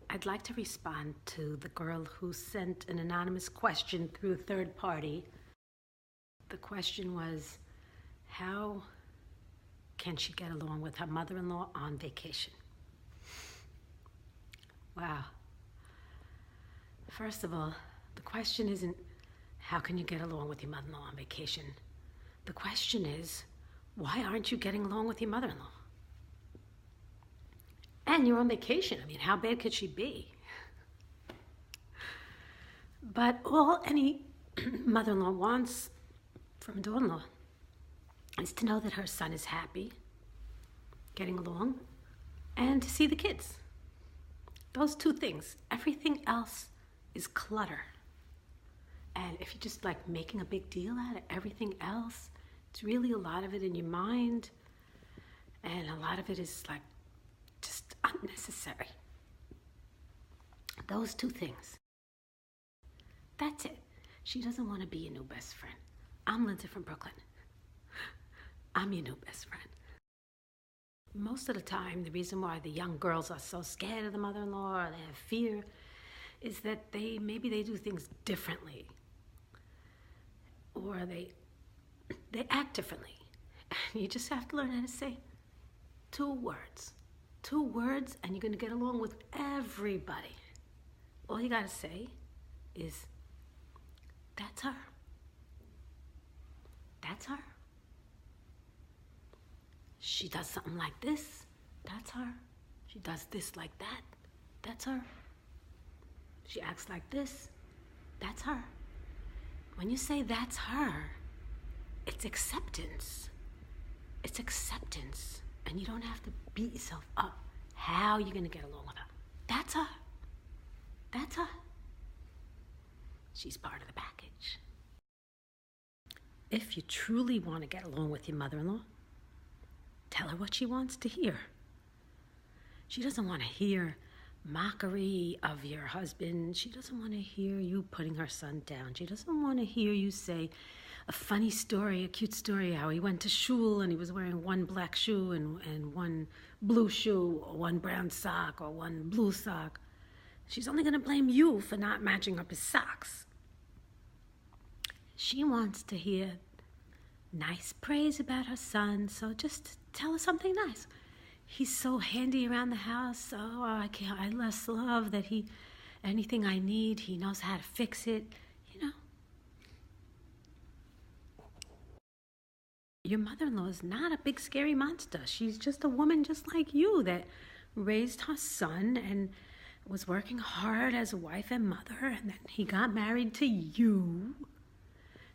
I'd like to respond to the girl who sent an anonymous question through a third party. The question was, how can she get along with her mother-in-law on vacation? Wow. First of all, the question isn't, how can you get along with your mother-in-law on vacation? The question is, why aren't you getting along with your mother-in-law? And you're on vacation. I mean, how bad could she be? But all any mother-in-law wants from a daughter-in-law is to know that her son is happy, getting along, and to see the kids. Those two things. Everything else is clutter. And if you're just like making a big deal out of everything else, it's really a lot of it in your mind, and a lot of it is like just unnecessary. Those two things. That's it. She doesn't want to be your new best friend. I'm Lindsay from Brooklyn. I'm your new best friend. Most of the time, the reason why the young girls are so scared of the mother-in-law or they have fear is that maybe they do things differently, or they act differently. And you just have to learn how to say two words, and you're going to get along with everybody. All you got to say is, that's her. That's her. She does something like this, that's her. She does this like that, that's her. She acts like this, that's her. When you say that's her, it's acceptance. It's acceptance. And you don't have to beat yourself up. How are you going to get along with her? That's her. That's her. She's part of the package. If you truly want to get along with your mother-in-law, tell her what she wants to hear. She doesn't want to hear mockery of your husband. She doesn't want to hear you putting her son down. She doesn't want to hear you say a funny story, a cute story, how he went to shul and he was wearing one black shoe and one blue shoe, or one brown sock, or one blue sock. She's only going to blame you for not matching up his socks. She wants to hear nice praise about her son, so just tell her something nice. He's so handy around the house. Oh, I just love that anything I need, he knows how to fix it, you know. Your mother-in-law is not a big scary monster. She's just a woman just like you that raised her son and was working hard as a wife and mother, and then he got married to you.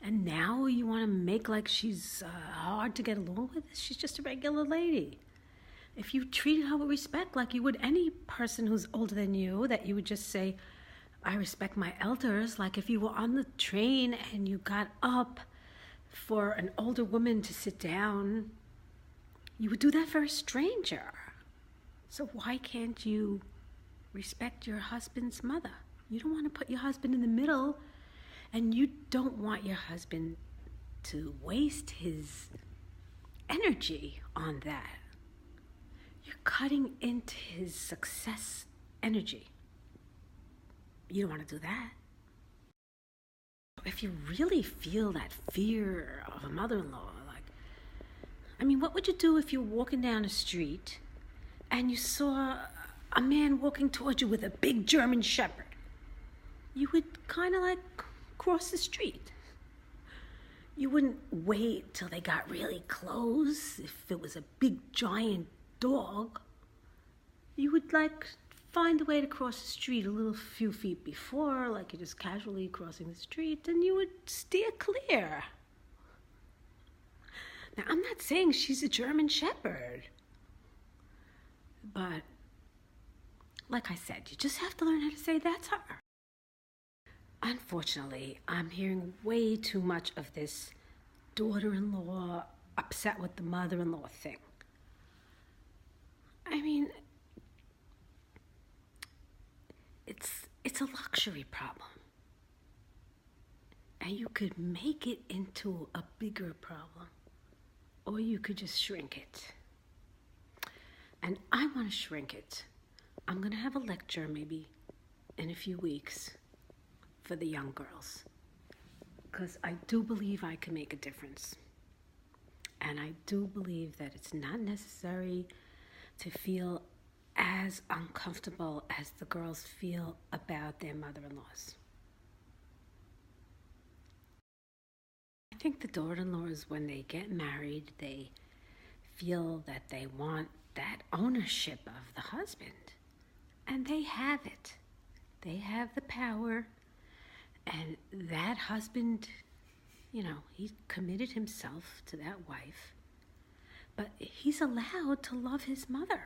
And now you want to make like she's hard to get along with? She's just a regular lady. If you treated her with respect like you would any person who's older than you, that you would just say, I respect my elders, like if you were on the train and you got up for an older woman to sit down, you would do that for a stranger. So why can't you respect your husband's mother? You don't want to put your husband in the middle, and you don't want your husband to waste his energy on that. You're cutting into his success energy. You don't want to do that. If you really feel that fear of a mother-in-law, what would you do if you were walking down a street and you saw a man walking towards you with a big German Shepherd? You would kind of cross the street. You wouldn't wait till they got really close. If it was a big giant dog, you would find a way to cross the street a few feet before, like you're just casually crossing the street, and you would steer clear. Now, I'm not saying she's a German Shepherd, but like I said, you just have to learn how to say that's her. Unfortunately, I'm hearing way too much of this daughter-in-law upset with the mother-in-law thing. It's a luxury problem. And you could make it into a bigger problem, or you could just shrink it. And I want to shrink it I'm going to have a lecture maybe in a few weeks for the young girls, because I do believe I can make a difference. And I do believe that it's not necessary to feel as uncomfortable as the girls feel about their mother-in-laws. I think the daughter-in-laws, when they get married, they feel that they want that ownership of the husband. And they have it. They have the power. And that husband, he committed himself to that wife. But he's allowed to love his mother.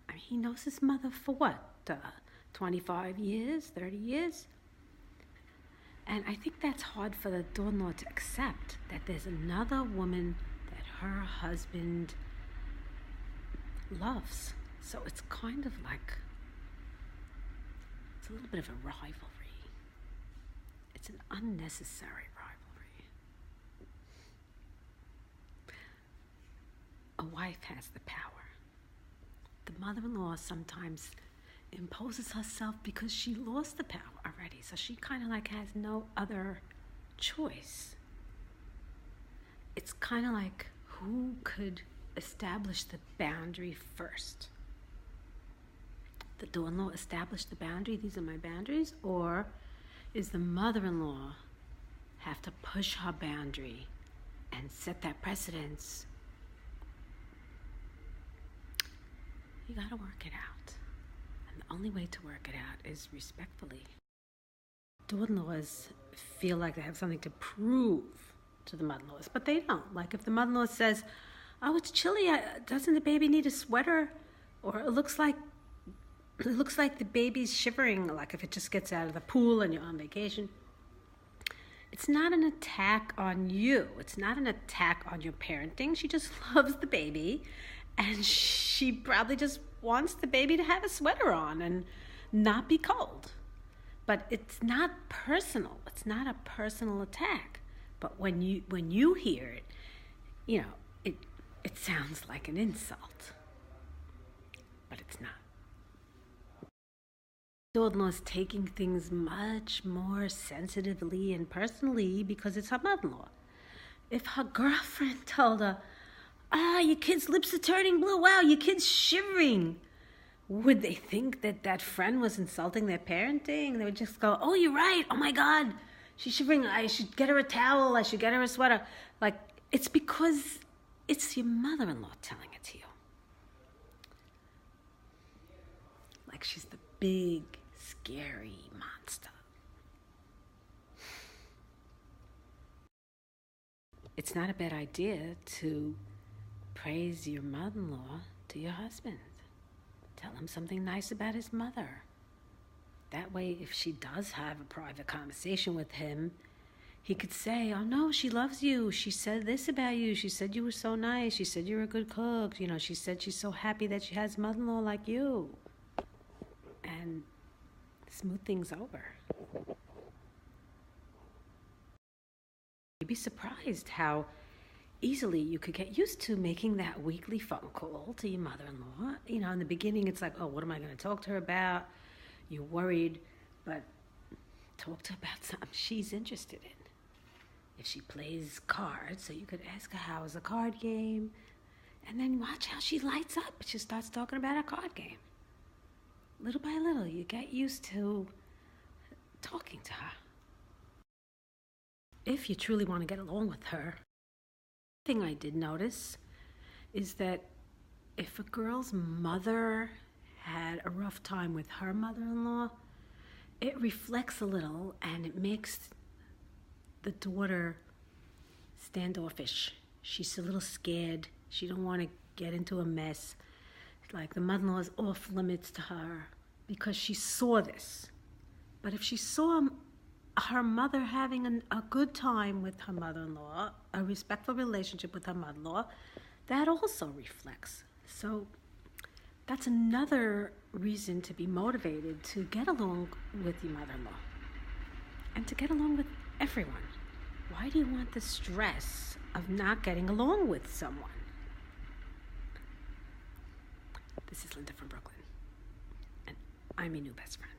I mean, he knows his mother for what? 25 years, 30 years? And I think that's hard for the daughter-in-law to accept, that there's another woman that her husband loves. So it's kind of like, it's a little bit of a rivalry. It's an unnecessary rivalry. A wife has the power. The mother-in-law sometimes imposes herself because she lost the power already. So she kind of like has no other choice. It's kind of like, who could establish the boundary first? The daughter-in-law establish the boundary, these are my boundaries, or is the mother-in-law have to push her boundary and set that precedence? You gotta work it out. And the only way to work it out is respectfully. Daughter-in-laws feel like they have something to prove to the mother-in-laws, but they don't. Like if the mother-in-law says, oh, it's chilly, doesn't the baby need a sweater? Or it looks like the baby's shivering, like if it just gets out of the pool and you're on vacation. It's not an attack on you. It's not an attack on your parenting. She just loves the baby, and she probably just wants the baby to have a sweater on and not be cold. But it's not personal. It's not a personal attack. But when you hear it, it sounds like an insult. But it's not. Daughter-in-law is taking things much more sensitively and personally because it's her mother-in-law. If her girlfriend told her, your kid's lips are turning blue, wow, your kid's shivering, would they think that that friend was insulting their parenting? They would just go, oh, you're right, oh my God, she's shivering, I should get her a towel, I should get her a sweater. Like, it's because it's your mother-in-law telling it to you. Like she's the big, scary monster. It's not a bad idea to praise your mother-in-law to your husband. Tell him something nice about his mother. That way, if she does have a private conversation with him, he could say, oh no, she loves you. She said this about you. She said you were so nice. She said you were a good cook. She said she's so happy that she has a mother-in-law like you. And smooth things over. You'd be surprised how easily you could get used to making that weekly phone call to your mother-in-law. In the beginning, it's like, oh, what am I going to talk to her about? You're worried, but talk to her about something she's interested in. If she plays cards, so you could ask her, how was the card game? And then watch how she lights up. She starts talking about her card game. Little by little, you get used to talking to her. If you truly want to get along with her, the thing I did notice is that if a girl's mother had a rough time with her mother-in-law, it reflects a little and it makes the daughter standoffish. She's a little scared. She don't want to get into a mess. Like the mother-in-law is off limits to her because she saw this. But if she saw her mother having a good time with her mother-in-law, a respectful relationship with her mother-in-law, that also reflects. So that's another reason to be motivated to get along with your mother-in-law and to get along with everyone. Why do you want the stress of not getting along with someone? This is Linda from Brooklyn. I'm your new best friend.